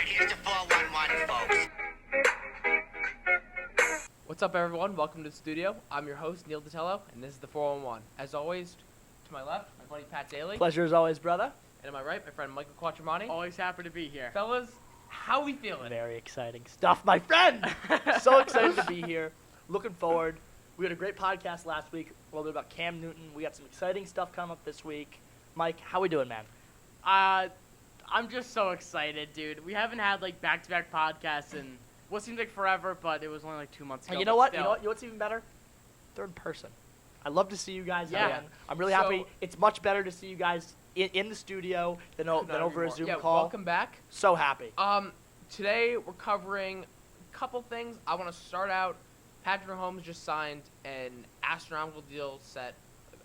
here's the 411, folks. What's up, everyone? Welcome to the studio. I'm your host, Neil Datello, and this is the 411. As always, to my left, my buddy Pat Daly. Pleasure as always, brother. And to my right, my friend Michael Quattromani. Always happy to be here. Fellas, how we feeling? Very exciting stuff, my friend. So excited to be here. Looking forward. We had a great podcast last week, a little bit about Cam Newton. We got some exciting stuff coming up this week. Mike, how we doing, man? I'm just so excited, dude. We haven't had like back-to-back podcasts in what seems like forever, but it was only like 2 months ago. And you know what? You know what's even better? Third person. I love to see you guys again. I'm really happy. It's much better to see you guys in the studio than over a Zoom call. Welcome back. So happy. Today we're covering a couple things. I want to start out. Patrick Mahomes just signed an astronomical deal set.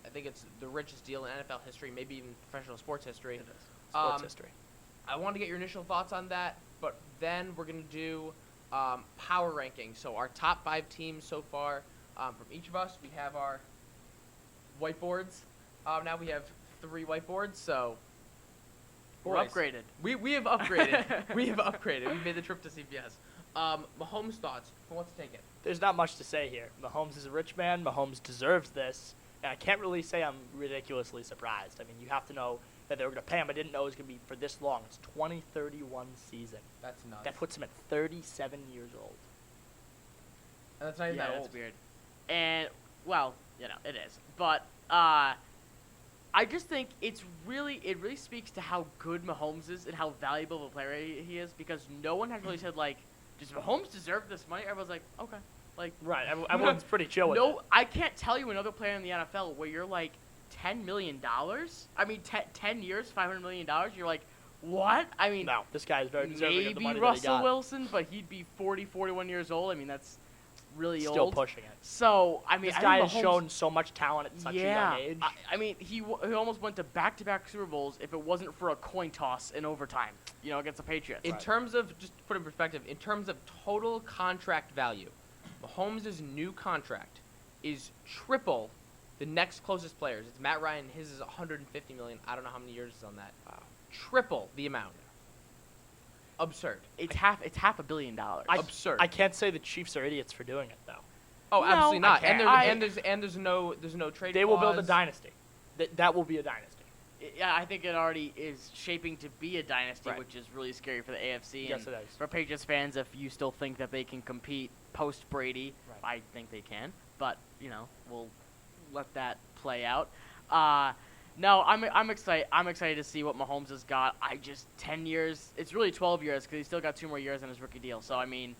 I think it's the richest deal in NFL history, maybe even professional sports history. It is. Sports history. I want to get your initial thoughts on that, but then we're going to do power rankings. So our top 5 teams so far from each of us. We have our whiteboards. Now we have 3 whiteboards, so We're upgraded. we have upgraded. We have upgraded. We made the trip to CPS. Mahomes' thoughts. Who wants to take it? There's not much to say here. Mahomes is a rich man. Mahomes deserves this. And I can't really say I'm ridiculously surprised. I mean, you have to know that they were going to pay him. I didn't know it was going to be for this long. It's 2031 season. That's nuts. That puts him at 37 years old. And that's not even that That's old. weird. And well, you know, it is. But I just think it really speaks to how good Mahomes is and how valuable of a player he is, because no one has really said like, does Mahomes deserve this money? Everyone's like, okay. Like, Right. Everyone's pretty chill with it. no, I can't tell you another player in the NFL where you're like $10 million. I mean, 10 years, $500 million. You're like, what? I mean, No, this guy is very deserving of the maybe money that he Russell got. Wilson, but he'd be 40, 41 years old. I mean, that's really Still old. pushing it. So, I mean, This I guy think has Mahomes- shown so much talent at such a young age. I mean, he almost went to back-to-back Super Bowls if it wasn't for a coin toss in overtime, against the Patriots. In terms of, just to put it in perspective, in terms of total contract value, Mahomes' new contract is triple the next closest players. It's Matt Ryan. His is $150 million. I don't know how many years is on that. Wow. Triple the amount. Absurd. It's half $500 million. Absurd. I can't say the Chiefs are idiots for doing it, though. Oh, No, absolutely not. I And can't. there's no trade. They will build a clause. dynasty. That will be a dynasty. Yeah, I think it already is shaping to be a dynasty, Right. which is really scary for the AFC. Yes, and it is. for Patriots fans, if you still think that they can compete post Brady, Right. I think they can. But we'll let that play out. No, I'm excited. I'm excited to see what Mahomes has got. 10 years. It's really 12 years because he's still got 2 more years on his rookie deal. So I mean,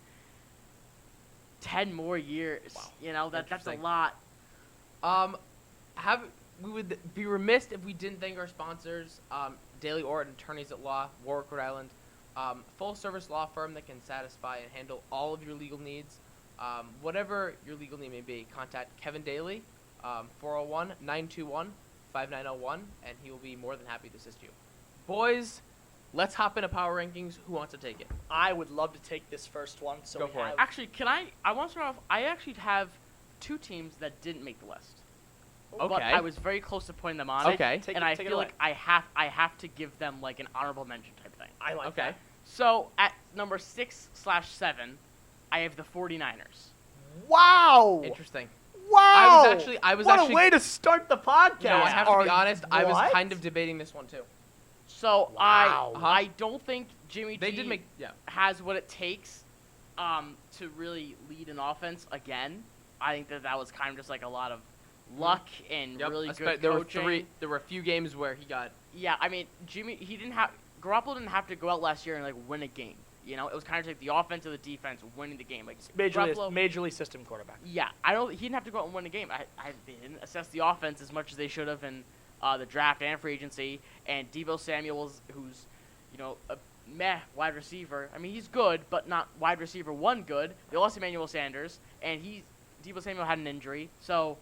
10 more years. Wow. That's a Interesting. lot. We would be remiss if we didn't thank our sponsors, Daily Orton, Attorneys at Law, Warwick, Rhode Island, full-service law firm that can satisfy and handle all of your legal needs. Whatever your legal need may be, contact Kevin Daly, 401-921-5901, and he will be more than happy to assist you. Boys, let's hop into power rankings. Who wants to take it? I would love to take this first one. So Go we for it. have- Actually, I want to start off. I actually have 2 teams that didn't make the list. But Okay. I was very close to putting them on. Okay. Take and it- I take it feel away. like I have to give them like an honorable mention type thing. I like Okay. that. So at number 6/7, I have the 49ers. Wow. Interesting. Wow. I was what actually- a way to start the podcast. You know, I have to be honest, I was What? kind of debating this one too. So Wow. I don't think Jimmy They G did make, yeah. has what it takes to really lead an offense again. I think that was kind of just like a lot of luck and Yep. really good there coaching. there were a few games where he got Yeah, I mean, Garoppolo didn't have to go out last year and like win a game. It was kind of like the offense or the defense winning the game. Like Garoppolo, Majorly system quarterback. yeah, he didn't have to go out and win a game. They didn't assess the offense as much as they should have in the draft and free agency. And Deebo Samuel's, who's a meh wide receiver. I mean, he's good, but not wide receiver 1 good. They lost Emmanuel Sanders, and Deebo Samuel had an injury, so.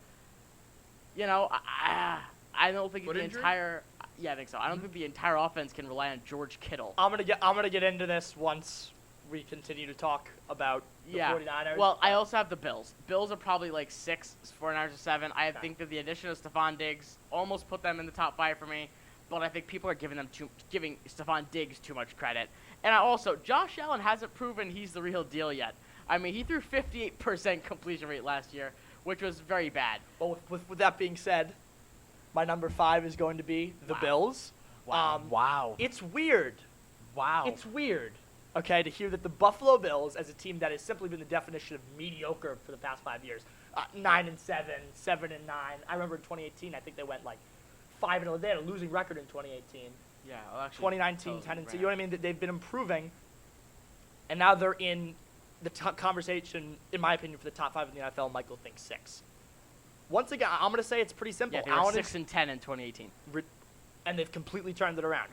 I don't think Foot the injury? entire. Yeah, I think so. I don't think the entire offense can rely on George Kittle. I'm gonna get into this once we continue to talk about the 49ers. Well, I also have the Bills. Bills are probably like 6, 49ers are 7. I Okay. think that the addition of Stephon Diggs almost put them in the top 5 for me. but I think people are giving Stephon Diggs too much credit. And also, Josh Allen hasn't proven he's the real deal yet. I mean, he threw 58% completion rate last year, which was very bad. Well, with that being said, my number 5 is going to be the Wow. Bills. Wow. It's weird. Wow. It's weird, okay, to hear that the Buffalo Bills, as a team that has simply been the definition of mediocre for the past 5 years, 9-7, 7-9. I remember in 2018, I think they went like 5-11. They had a losing record in 2018. Yeah, well, actually, 2019, 10-2. You know what I mean? They've been improving, and now they're in the conversation, in my opinion, for the top 5 in the NFL. Michael thinks 6. Once again, I'm going to say it's pretty simple. Yeah, they were Allen 6-10 in 2018. and they've completely turned it around.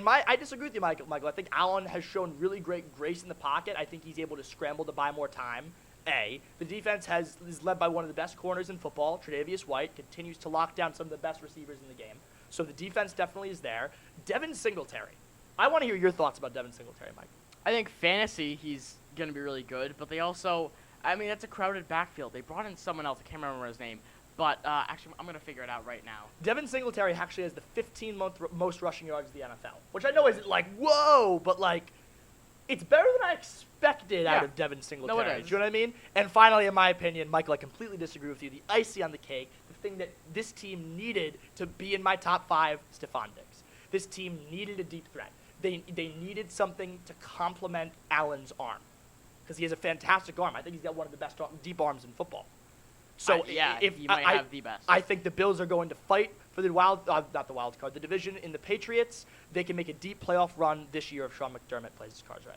I disagree with you, Michael. I think Allen has shown really great grace in the pocket. I think he's able to scramble to buy more time. The defense is led by one of the best corners in football. Tre'Davious White continues to lock down some of the best receivers in the game. So the defense definitely is there. Devin Singletary. I want to hear your thoughts about Devin Singletary, Mike. I think fantasy, he's going to be really good, but they also, I mean, that's a crowded backfield. They brought in someone else. I can't remember his name, but actually, I'm going to figure it out right now. Devin Singletary actually has the 15th most rushing yards of the NFL, which I know isn't like, whoa, but like, it's better than I expected out Yeah. of Devin Singletary. No, it is. Do you know what I mean? And finally, in my opinion, Michael, I completely disagree with you. The icing on the cake, the thing that this team needed to be in my top 5, Stephon Diggs. This team needed a deep threat. They needed something to complement Allen's arm, because he has a fantastic arm. I think he's got one of the best deep arms in football. So if he might have the best. I think the Bills are going to fight for the the division in the Patriots. They can make a deep playoff run this year if Sean McDermott plays his cards right.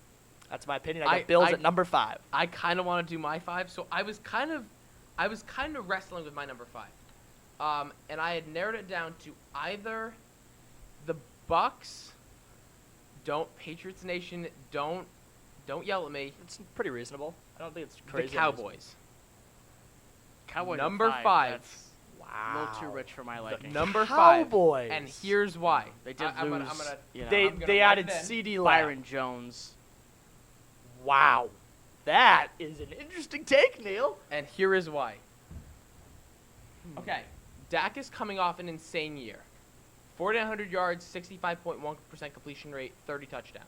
That's my opinion. I got Bills at number 5. I kind of want to do my 5, so I was kind of wrestling with my number 5, and I had narrowed it down to either the Bucks. Patriots Nation, don't yell at me. It's pretty reasonable. I don't think it's crazy. The Cowboys. Cowboys at number 5. That's Wow. a little too rich for my liking. Number 5. Cowboys. And here's why. They did I'm lose. gonna, you know, They I'm gonna they write added it in. CD Lamb. Byron Jones. Wow. That is an interesting take, Neil. and here is why. Okay, Dak is coming off an insane year. 4,900 yards, 65.1% completion rate, 30 touchdowns.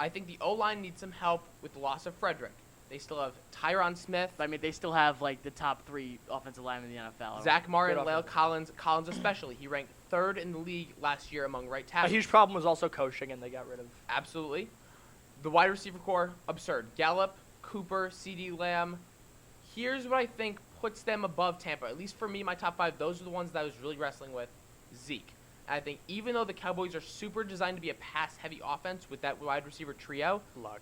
I think the O-line needs some help with the loss of Frederick. They still have Tyron Smith, I mean, they still have like the top 3 offensive linemen in the NFL. Zach Martin, Good Lale offense. Collins especially. He ranked 3rd in the league last year among right A tackles. huge problem was also coaching, and they got rid of. Absolutely. The wide receiver core, absurd. Gallup, Cooper, CD Lamb. Here's what I think puts them above Tampa. At least for me, my top 5, those are the ones that I was really wrestling with. Zeke. And I think even though the Cowboys are super designed to be a pass-heavy offense with that wide receiver trio, Luck.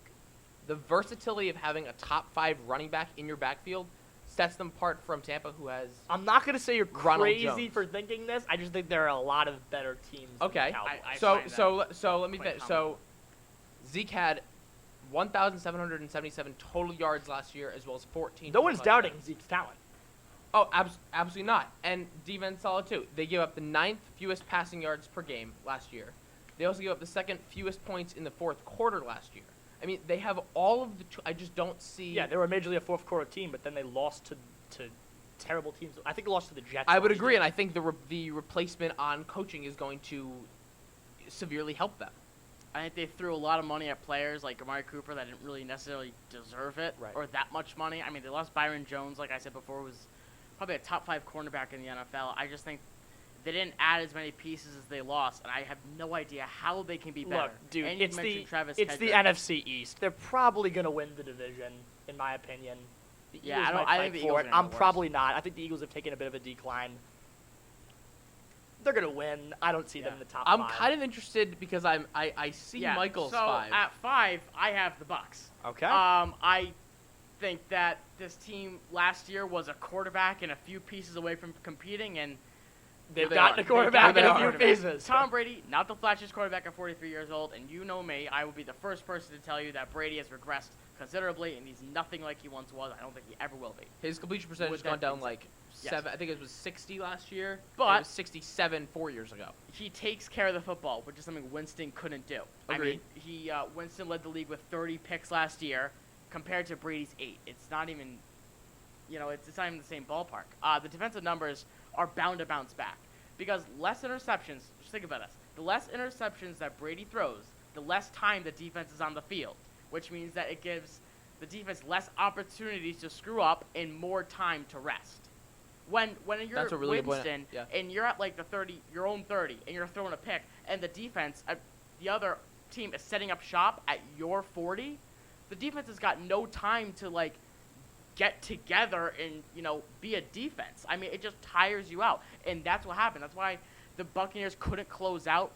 the versatility of having a top 5 running back in your backfield sets them apart from Tampa, who has... I'm not going to say you're Ronald crazy Jones. for thinking this. I just think there are a lot of better teams Okay. than the Cowboys. I So find so let me quite finish. So Zeke had 1,777 total yards last year, as well as 14. No one's touchdowns. doubting Zeke's talent. Oh, absolutely not. And defense solid too. They give up the 9th fewest passing yards per game last year. They also give up the 2nd fewest points in the 4th quarter last year. I mean, they have all of the. I just don't see. Yeah, they were majorly a fourth quarter team, but then they lost to terrible teams. I think they lost to the Jets. I would last agree, year. and I think the replacement on coaching is going to severely help them. I think they threw a lot of money at players like Amari Cooper that didn't really necessarily deserve it Right. or that much money. I mean, they lost Byron Jones, like I said before, was probably a top 5 cornerback in the NFL. I just think they didn't add as many pieces as they lost, and I have no idea how they can be better. Look, dude, And you it's mentioned Travis the Hedrick. NFC East. They're probably going to win the division, in my opinion. The Yeah, Eagles I don't- might I fight think the for Eagles it. are gonna I'm get worse. probably not. I think the Eagles have taken a bit of a decline. They're going to win. I don't see them in the top I'm 5. kind of interested because I see Yeah, Michael's so 5. at 5, I have the Bucks. Okay. I think that this team last year was a quarterback and a few pieces away from competing, and They've they gotten are. a quarterback They in a are. few pieces. Tom Brady, not the flashiest quarterback at 43 years old, and you know me, I will be the first person to tell you that Brady has regressed considerably, and he's nothing like he once was. I don't think he ever will be. His completion percentage With has gone that down being like Yes. 7. I think it was 60 last year. But- and it was 67 4 years ago. He takes care of the football, which is something Winston couldn't do. Agreed. I mean, Winston led the league with 30 picks last year, compared to Brady's 8. It's not even, it's not even the same ballpark. The defensive numbers are bound to bounce back. because less interceptions. Just think about this: the less interceptions that Brady throws, the less time the defense is on the field, which means that it gives the defense less opportunities to screw up and more time to rest. When you're That's a really good point. Winston Yeah. and you're at like the 30, your own 30, and you're throwing a pick, and the defense, the other team is setting up shop at your 40, the defense has got no time to like get together and be a defense. I mean, it just tires you out, and that's what happened. That's why the Buccaneers couldn't close out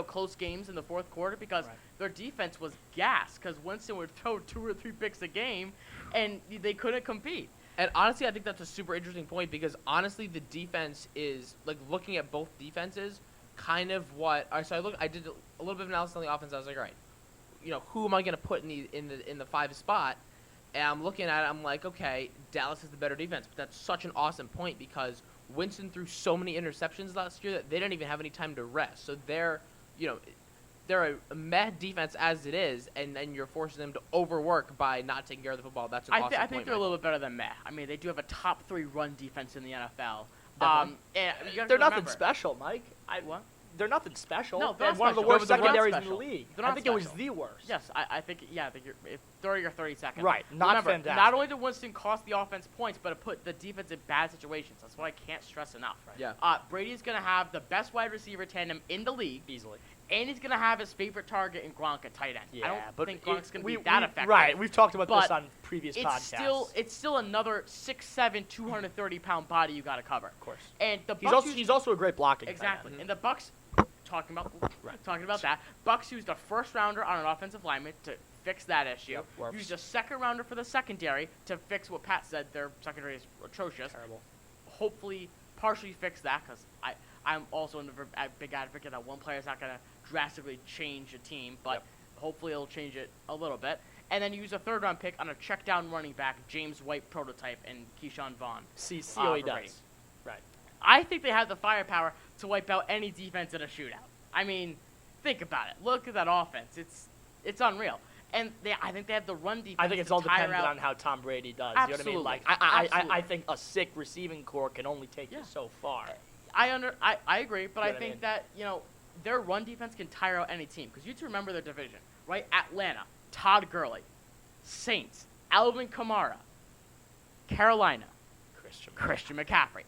close games in the fourth quarter, because their defense was gassed, because Winston would throw 2 or 3 picks a game, and they couldn't compete. And honestly, I think that's a super interesting point, because honestly, the defense is, like, looking at both defenses, kind of what. So I did a little bit of analysis on the offense. I was like, all right, who am I going to put in the 5 spot? And I'm looking at it. I'm like, okay, Dallas is the better defense. But that's such an awesome point, because Winston threw so many interceptions last year that they didn't even have any time to rest. So they're a meh defense as it is, and then you're forcing them to overwork by not taking care of the football. That's an awesome point. I think they're a little bit better than meh. I mean, they do have a top 3 run defense in the NFL. Definitely. And you have They're to nothing remember, special, Mike. What? They're nothing special. No, they they're had not one of the special. worst They're not secondaries in the special. league. They're I not think it was special. the worst. Yes, I think you're 30 or 32nd. Right, not Remember, fantastic. not only did Winston cost the offense points, but it put the defense in bad situations. That's what I can't stress enough. Right. Yeah. Brady's going to have the best wide receiver tandem in the league, Easily. and he's going to have his favorite target in Gronk at tight end. Yeah, I but don't think Gronk's going to be we- that we- effective. Right, we've talked about this But on previous podcasts. It's still another 6'7", 230-pound body you got to cover. Of course. And the He's Bucs also, used- he's also a great blocking tight Exactly. end. And the Bucks talking about that. Bucks used a first rounder on an offensive lineman to fix that issue. Yep, works. Used a second rounder for the secondary to fix what Pat said their secondary is atrocious. Terrible. Hopefully, partially fix that, because I'm also a big advocate that one player is not going to drastically change a team, but hopefully it'll change it a little bit. And then use a third-round pick on a check-down running back, James White prototype, and Keyshawn Vaughn. See how he for does. Brady. Right. I think they have the firepower to wipe out any defense in a shootout. I mean, think about it. Look at that offense. It's unreal. And I think they have the run defense. I think it's to all tire dependent out. on how Tom Brady does. Absolutely. You know what I mean? Like, I Absolutely. think a sick receiving core can only take you so far. I agree, but You know I what I think mean? that their run defense can tire out any team, because you have to remember their division, right? Atlanta, Todd Gurley, Saints, Alvin Kamara, Carolina, Christian McCaffrey.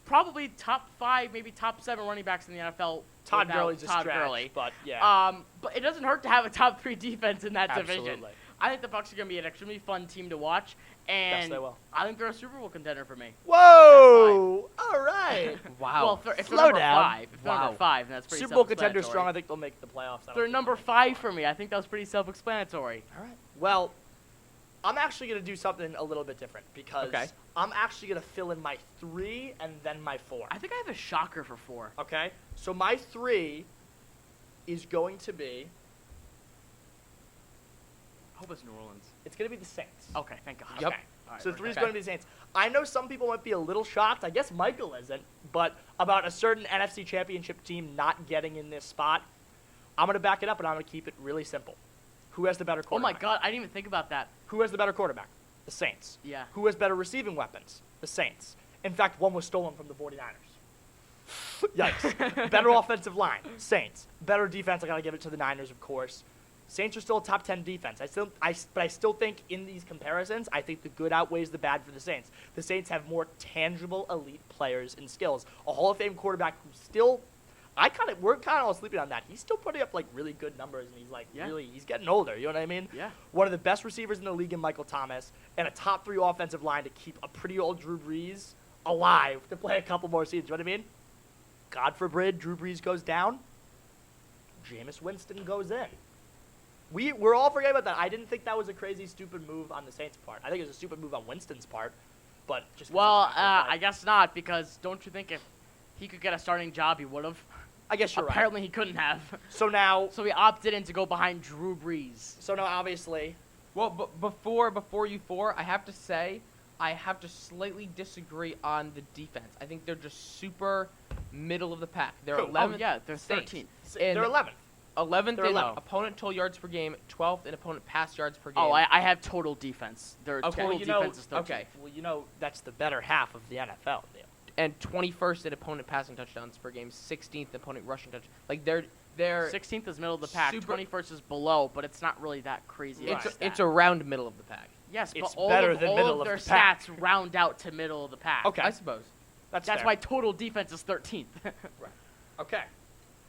Probably top 5, maybe top 7 running backs in the NFL. Todd without Gurley's a Todd stretch, Gurley. but yeah. But it doesn't hurt to have a top 3 defense in that division. Absolutely. I think the Bucs are going to be an extremely fun team to watch, and Yes, they will. I think they're a Super Bowl contender for me. Whoa! All right. Wow. Well, if they're Slow number down. 5, if they're number 5, then that's pretty Super Bowl contender self-explanatory. strong. I think they'll make the playoffs. They're number 5 for me. I think that was pretty self-explanatory. All right. Well, I'm actually going to do something a little bit different, because Okay. I'm actually going to fill in my 3 and then my 4. I think I have a shocker for 4. Okay? So my 3 is going to be, I hope it's New Orleans. it's going to be the Saints. Okay, thank God. Yep. Okay. All right, So we're 3 is good. going to be the Saints. I know some people might be a little shocked. I guess Michael isn't, but about a certain NFC Championship team not getting in this spot, I'm going to back it up, and I'm going to keep it really simple. Who has the better Oh my quarterback? God, I didn't even think about that. Who has the better quarterback? The Saints. Yeah. Who has better receiving weapons? The Saints. In fact, one was stolen from the 49ers. Yikes. Better offensive line? Saints. Better defense? I got to give it to the Niners, of course. Saints are still a top 10 defense. But I still think in these comparisons, I think the good outweighs the bad for the Saints. The Saints have more tangible elite players and skills. A Hall of Fame quarterback who still, we're kind of all sleeping on that. He's still putting up like really good numbers, and he's like he's getting older. You know what I mean? Yeah. One of the best receivers in the league in Michael Thomas, and a top 3 offensive line to keep a pretty old Drew Brees alive to play a couple more seasons. You know what I mean? God forbid Drew Brees goes down, Jameis Winston goes in. We're all forgetting about that. I didn't think that was a crazy, stupid move on the Saints' part. I think it was a stupid move on Winston's part, but just 'cause Well, it's not I guess not, because don't you think if he could get a starting job, he would have? I guess you're Apparently, he couldn't have. right. So now, So he opted in to go behind Drew Brees. obviously, Well, but before you 4, I have to say, I have to slightly disagree on the defense. I think they're just super middle of the pack. They're Cool. 11th. Oh, yeah, they're Saints. 13th. And they're 11th. 11th They're in 11th. opponent total yards per game, 12th in opponent pass yards per game. Oh, I have total defense. Their Okay. total Well, defense is 13th. okay. Well, that's the better half of the NFL. Neil. and 21st in opponent passing touchdowns per game, 16th opponent rushing touchdowns. Like they're 16th is middle of the pack. super- 21st is below, but it's not really that crazy. Right. of a stat. it's around middle of the pack. yes, it's but all better of, than all middle of of their the pack. stats round out to middle of the pack. Okay. I suppose. That's That's fair. why total defense is 13th. Okay.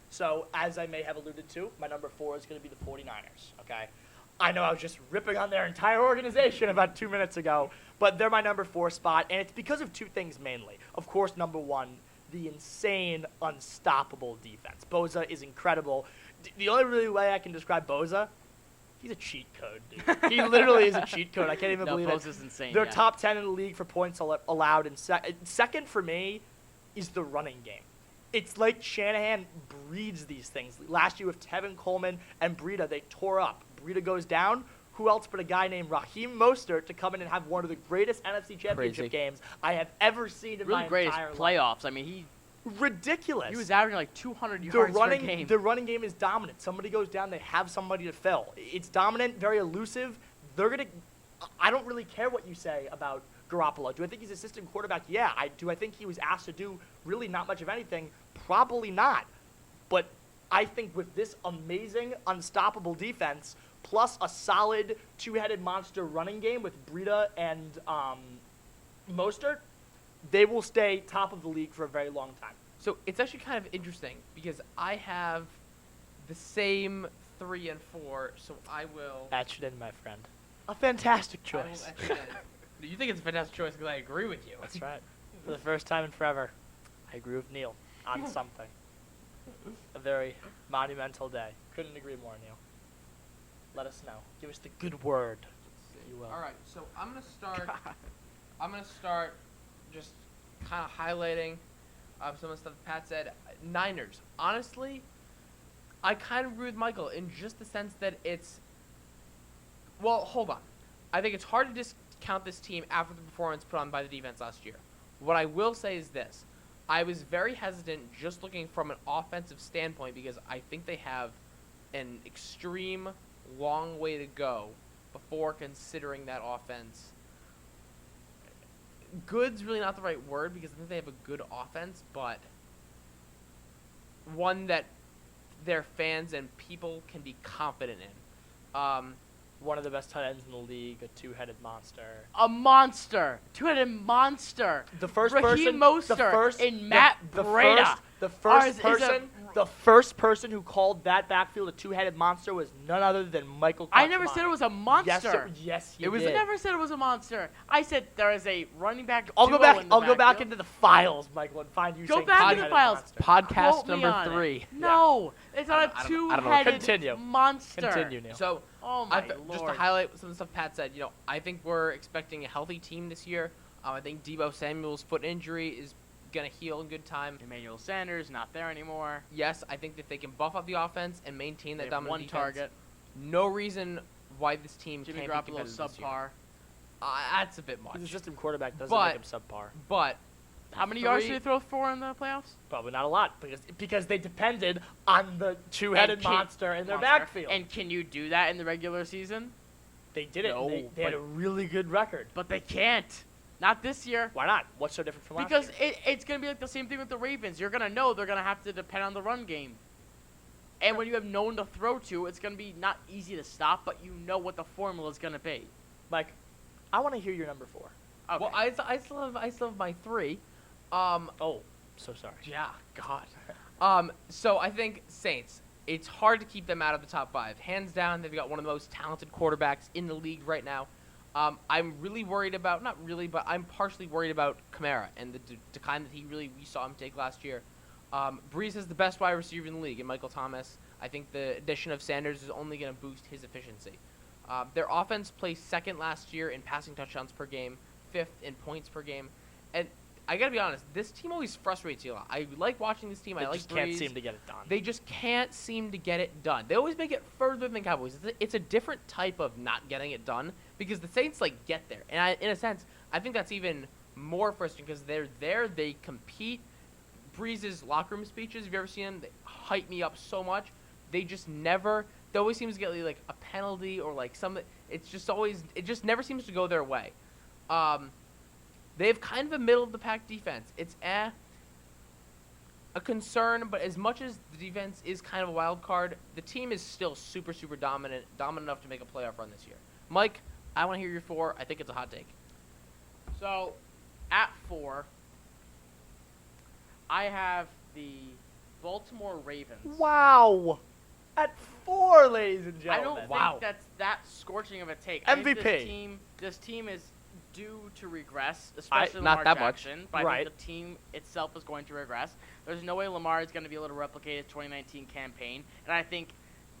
So, as I may have alluded to, my number 4 is going to be the 49ers, okay? I know I was just ripping on their entire organization about 2 minutes ago, but they're my number 4 spot, and it's because of two things mainly. Of course, number 1, the insane, unstoppable defense. Boza is incredible. The only really way I can describe Boza, he's a cheat code, dude. He literally is a cheat code. I can't even No, believe Bosa's it. insane. They're yeah. top 10 in the league for points allowed, and second for me is the running game. It's like Shanahan breeds these things. Last year with Tevin Coleman and Breida, they tore up. Breida goes down. Who else but a guy named Raheem Mostert to come in and have one of the greatest NFC Championship Crazy. games I have ever seen in really my great entire as life. playoffs. I mean, he Ridiculous. was averaging like 200 the yards per running, game. the running game is dominant. Somebody goes down, they have somebody to fill. It's dominant, very elusive. They're gonna. I don't really care what you say about Garoppolo. Do I think he's assistant quarterback? Yeah. Do I think he was asked to do really not much of anything? Probably not. But I think with this amazing, unstoppable defense, plus a solid two-headed monster running game with Breida and Mostert, they will stay top of the league for a very long time. So it's actually kind of interesting because I have the same 3 and 4, so I will. Etched in, my friend. A fantastic I will choice. etch it in. You think it's a fantastic choice because I agree with you. That's right. For the first time in forever, I agree with Neil on something. A very monumental day. Couldn't agree more, Neil. Let us know. Give us the good word. You will. All right, so I'm gonna start. I'm gonna start just kind of highlighting some of the stuff Pat said. Niners. Honestly, I kind of agree with Michael in just the sense that it's. Well, hold on. I think it's hard to discount this team after the performance put on by the defense last year. What I will say is this. I was very hesitant just looking from an offensive standpoint because I think they have an extreme long way to go before considering that offense. Good's really not the right word because I think they have a good offense, but one that their fans and people can be confident in. One of the best tight ends in the league, a two-headed monster. A monster, two-headed monster. The first Raheem person, Mostert the first, and Matt the Breida first are- is a- person, the first person who called that backfield a two-headed monster was none other than Michael. I never said Kaczmarek. it was a monster. Yes, you It was did. I never said it was a monster. I said there is a running back. I'll go duo back. in the I'll go back backfield. into the files, Michael, and find you. Go saying back in the two-headed files. monster. Podcast Quote me number on it. 3. No, it's not I a don't know. two-headed Continue. monster. Continue, Neil. So, Oh my lord. just to highlight some of the stuff Pat said, I think we're expecting a healthy team this year. I think Deebo Samuel's foot injury is going to heal in good time. Emmanuel Sanders not there anymore. Yes, I think that they can buff up the offense and maintain They that have dominant one defense. target. No reason why this team Jimmy can't be Garoppolo competitive this year. subpar. That's a bit much. He's a system quarterback. Doesn't But- make him subpar. But How many yards Three- did they throw for in the playoffs? Probably not a lot because they depended on the two-headed And can- monster in their Monster. backfield. And can you do that in the regular season? they did it. No, they had but- a really good record. But they can't. Not this year. Why not? What's so different from last Because year? it's going to be like the same thing with the Ravens. You're going to know they're going to have to depend on the run game. And when you have no one to throw to, it's going to be not easy to stop, but you know what the formula is going to be. Mike, I want to hear your number 4. Okay. well, I still have my 3. Oh, so sorry. Yeah, God. So I think Saints. It's hard to keep them out of the top 5. Hands down, they've got one of the most talented quarterbacks in the league right now. I'm really worried about, not really, but I'm partially worried about Kamara and the decline that we saw him take last year. Breeze is the best wide receiver in the league, and Michael Thomas. I think the addition of Sanders is only going to boost his efficiency. Their offense placed second last year in passing touchdowns per game, 5th in points per game, and I gotta be honest, this team always frustrates you a lot. I like watching this team. They I like just can't Breeze. seem to get it done. They just can't seem to get it done. They always make it further than the Cowboys. It's a different type of not getting it done because the Saints get there, and in a sense, I think that's even more frustrating because they're there, they compete. Breeze's locker room speeches, have you ever seen them? They hype me up so much. They just never. They always seems to get a penalty or something. It just never seems to go their way. They have kind of a middle-of-the-pack defense. It's a concern, but as much as the defense is kind of a wild card, the team is still super, super dominant enough to make a playoff run this year. Mike, I want to hear your 4. I think it's a hot take. So, at 4, I have the Baltimore Ravens. Wow. At 4, ladies and I gentlemen. don't think that's that scorching of a take. I think MVP. this team is due to regress, especially not Lamar that much. Jackson. But I Right. think the team itself is going to regress. There's no way Lamar is going to be able to replicate his 2019 campaign, and I think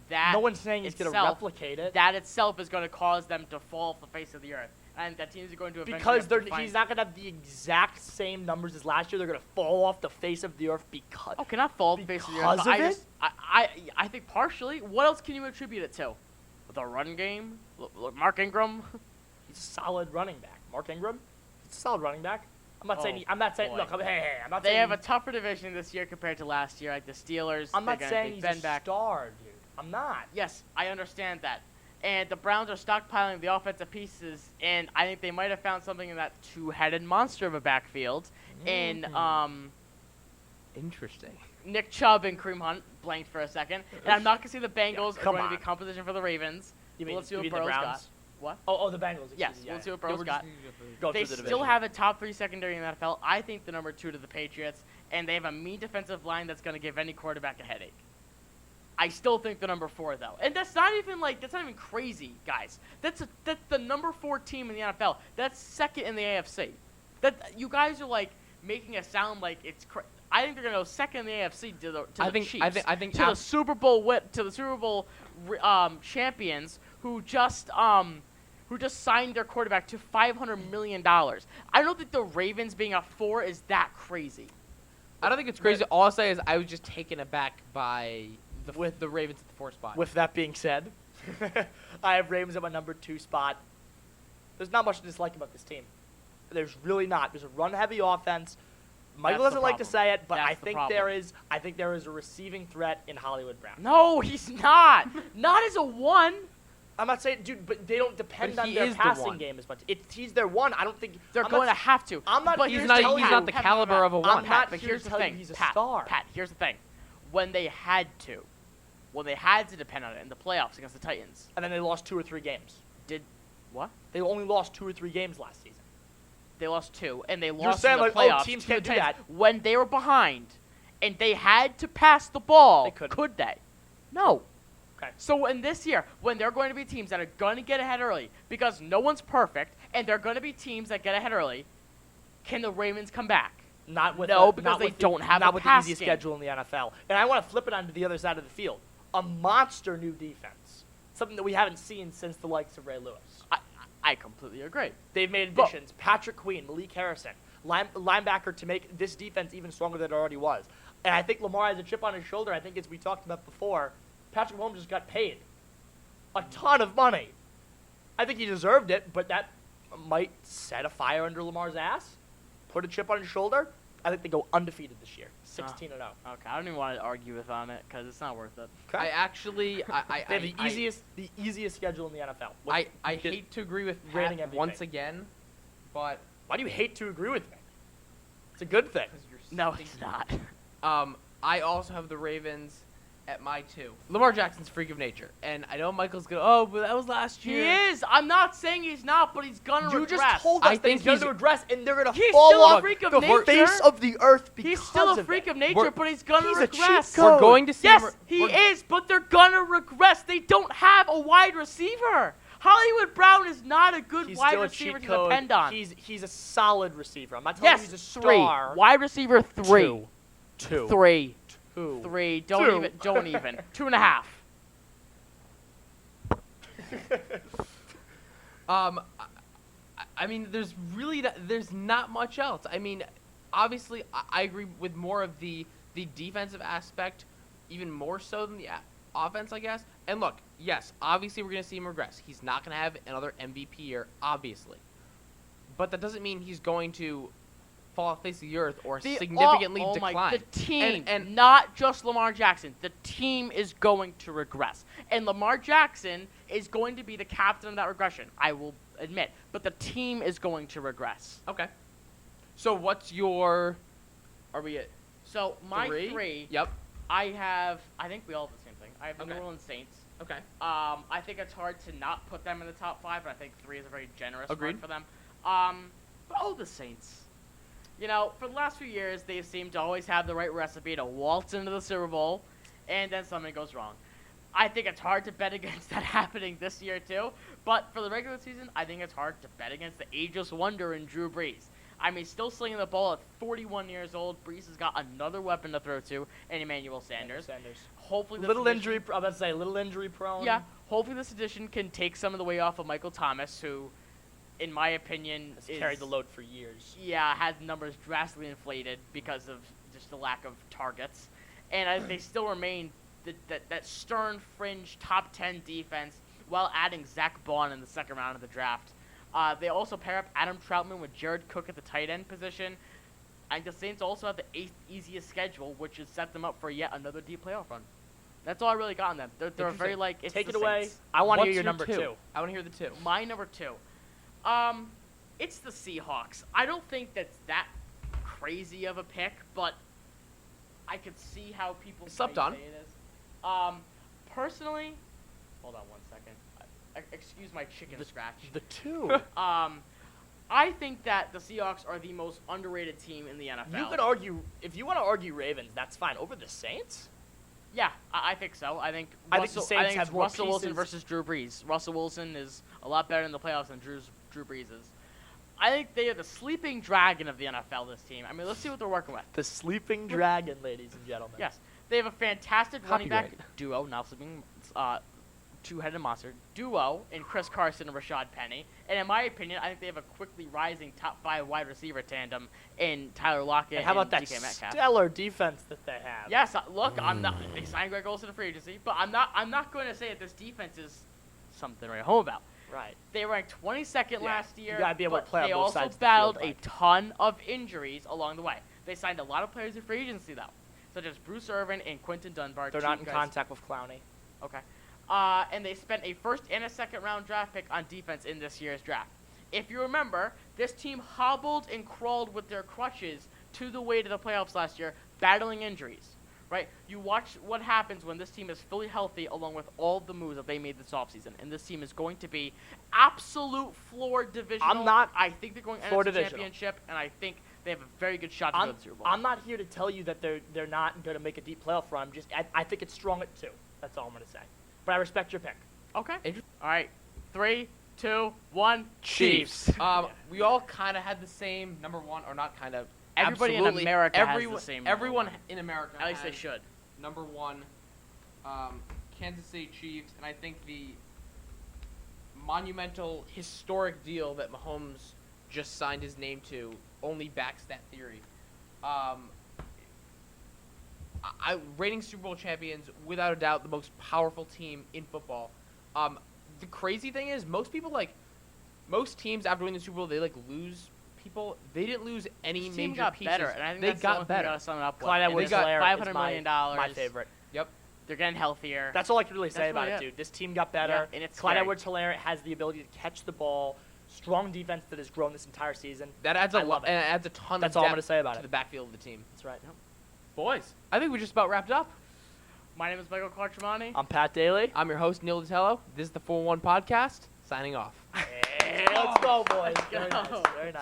that No one's saying he's going to itself- replicate it. that itself is going to cause them to fall off the face of the earth. And that teams are going to eventually Because have to find- he's not going to have the exact same numbers as last year. They're going to fall off the face of the earth because. Oh, cannot fall off the face of the Because earth. but of I it? just, I think partially. What else can you attribute it to? The run game? Mark Ingram? He's a solid running back. Mark Ingram, he's a solid running back. I'm not saying. Oh, I'm not saying. boy. Look, hey, I'm not They saying. have a tougher division this year compared to last year. Like the Steelers, I'm not they're saying gonna he's Ben a back. star, dude. I'm not. Yes, I understand that. And the Browns are stockpiling the offensive pieces, and I think they might have found something in that two-headed monster of a backfield in Interesting. Nick Chubb and Kareem Hunt. Blanked for a second, and I'm not gonna say the Bengals are come going to on. be composition for the Ravens. You mean, Let's see you what mean the Burrow's Browns? got. What? Oh, the Bengals. Yes, excuse me, we'll see what Yeah, Burrow's we're got. Go They through the still division. have a top 3 secondary in the NFL. I think the number 2 to the Patriots, and they have a mean defensive line that's going to give any quarterback a headache. I still think the number 4 though, and that's not even crazy, guys. That's the number 4 team in the NFL. That's second in the AFC. That you guys are like making it sound like it's. I think they're going to go second in the AFC to the Chiefs. I think to the Super Bowl champions who just signed their quarterback to $500 million. I don't think the Ravens being a 4 is that crazy. I don't think it's crazy. All I'll say is I was just taken aback by the Ravens at the 4 spot. With that being said, I have Ravens at my number 2 spot. There's not much to dislike about this team. There's really not. There's a run-heavy offense. Michael That's the doesn't like to problem. say it, but That's I the think problem. there is a receiving threat in Hollywood Brown. No, he's not. Not as a 1. I'm not saying, dude, but they don't depend But on he their is the passing one. game as much. He's their one. I don't think They're I'm going to not, have to. I'm not But here He's to not. tell He's you- not the Pat, caliber of a I'm 1. not But here here's to the tell you thing. he's a Pat, star. Pat, here's the thing. When they had to depend on it in the playoffs against the Titans, And then they lost 2 or 3 games. what? They only lost 2 or 3 games last season. They lost 2, and they lost saying, in the like, oh, playoffs teams to can't the do Titans. that. When they were behind, and they had to pass the ball. They couldn't. Could they? No. Okay. So in this year, when they're going to be teams that are going to get ahead early, because no one's perfect, and they're going to be teams that get ahead early, can the Ravens come back? Not with No, the- because not they with the- don't have not a with pass the easiest game. schedule in the NFL. And I want to flip it onto the other side of the field. A monster new defense, something that we haven't seen since the likes of Ray Lewis. I completely agree. They've made But- additions: Patrick Queen, Malik Harrison, linebacker to make this defense even stronger than it already was. And I think Lamar has a chip on his shoulder. I think, as we talked about before, Patrick Mahomes just got paid a ton of money. I think he deserved it, but that might set a fire under Lamar's ass, put a chip on his shoulder. I think they go undefeated this year, 16-0. Okay, I don't even want to argue with on it because it's not worth it. I actually, I They have the easiest schedule in the NFL. I With- hate to agree with reigning Pat MVP. once again, but Why do you hate to agree with me? It's a good thing. No, it's not. I also have the Ravens at my 2. Lamar Jackson's a freak of nature, and I know Michael's gonna. Oh, but that was last He year. is. I'm not saying he's not, but he's gonna You regress. just told I us that think he's going he's- to regress, and they're going to He's fall still a off freak of the nature. face of the earth because He's still a of freak it. of nature, We're- but he's gonna he's a cheat regress. code. We're going to see. Yes, him, he we're- is, but they're gonna regress. They don't have a wide receiver. Hollywood Brown is not a good He's wide still a receiver cheat to code. depend on. He's a solid receiver. I'm not telling Yes, you he's a 3. star. Wide receiver 3. Two. 3. Two. 3. Two. Don't even. 2.5. I mean, there's not much else. I mean, obviously, I agree with more of the defensive aspect, even more so than the offense, I guess. And look, yes, obviously we're gonna see him regress. He's not gonna have another MVP year, obviously, but that doesn't mean he's going to fall off the face of the earth or significantly decline. The team, and not just Lamar Jackson. The team is going to regress, and Lamar Jackson is going to be the captain of that regression. I will admit, but the team is going to regress. okay, So what's your? Are we at So my three, Yep. I think we all have the same thing. I have the Okay. New Orleans Saints. Okay. I think it's hard to not put them in the top 5, but I think 3 is a very generous Agreed. mark for them. But the Saints. You know, for the last few years, they seem to always have the right recipe to waltz into the Super Bowl, and then something goes wrong. I think it's hard to bet against that happening this year, too. But for the regular season, I think it's hard to bet against the ageless wonder in Drew Brees. I mean, still slinging the ball at 41 years old. Brees has got another weapon to throw to, and Emmanuel Sanders. Hopefully, this Little addition- injury. I'm about to say little injury prone. Yeah, hopefully this addition can take some of the weight off of Michael Thomas, who, in my opinion, Has carried the load for years. Yeah, had numbers drastically inflated because of just the lack of targets, and they still remain that stern fringe top 10 defense while adding Zach Bond in the second round of the draft. They also pair up Adam Troutman with Jared Cook at the tight end position. And the Saints also have the 8th easiest schedule, which has set them up for yet another deep playoff run. That's all I really got on them. They're very Interesting. it's Take the it away. Saints. I want to What's hear your number 2. I want to hear the 2. My number 2. It's the Seahawks. I don't think that's that crazy of a pick, but I could see how people Slept might on. say it is. Personally, hold on one second. Excuse my chicken scratch. The 2. I think that the Seahawks are the most underrated team in the NFL. You could argue, if you want to argue Ravens, that's fine. Over the Saints? Yeah, I think so. I think I think the Saints it's have more Russell Wilson pieces. versus Drew Brees. Russell Wilson is a lot better in the playoffs than Drew Brees is. I think they are the sleeping dragon of the NFL, this team. I mean, let's see what they're working with. The sleeping dragon, ladies and gentlemen. Yes, they have a fantastic running back Copyright. duo, now sleeping two-headed monster duo in Chris Carson and Rashad Penny. And in my opinion, I think they have a quickly rising top 5 wide receiver tandem in Tyler Lockett And how about that DK Metcalf. stellar defense that they have? Yes, look, I'm not. They signed Greg Olsen to free agency, but I'm not going to say that this defense is something to write home about. Right. They ranked 22nd last year. You gotta be able to but play on they both also sides of the battled field, a Mike. ton of injuries along the way. They signed a lot of players in free agency though, such as Bruce Irvin and Quinton Dunbar. They're two not in guys- contact with Clowney. Okay. And they spent a first and a second round draft pick on defense in this year's draft. If you remember, this team hobbled and crawled with their crutches to the way to the playoffs last year, battling injuries. Right? You watch what happens when this team is fully healthy along with all the moves that they made this offseason. And this team is going to be absolute floor divisional. I think they're going floor NFC divisional. championship, and I think they have a very good shot to go to the Super Bowl. I'm not here to tell you that they're not going to make a deep playoff run. I think it's strong at 2. That's all I'm going to say. But I respect your pick. Okay. Inter- All right. 3, 2, 1. Chiefs. We all kind of had the same number 1, or not kind of. Everybody in Absolutely. America has the everyone, same number Everyone one. in America. At least they has should. Number 1, Kansas City Chiefs, and I think the monumental, historic deal that Mahomes just signed his name to only backs that theory. Reigning Super Bowl champions, without a doubt, the most powerful team in football. The crazy thing is, most teams after winning the Super Bowl, they lose people. They didn't lose any This team major got pieces. better, and I think they that's the got only thing you better. gotta sum it up with. Clyde And they got Edwards-Helaire $500 is million. my favorite. Yep. They're getting healthier. That's all I can really say That's about really it, it. dude. This team got better. Yeah, and it's Clyde scary. Edwards-Helaire has the ability to catch the ball. Strong defense that has grown this entire season. That adds I a love lot, it. and it adds a ton That's of all I'm depth gonna say about to it. the backfield of the team. That's right. Boys, I think we just about wrapped up. My name is Michael Clark-Tremonti. I'm Pat Daly. I'm your host, Neil Detello. This is the 4-1 Podcast, signing off. Let's go, boys. Let's Very go. nice. Very nice.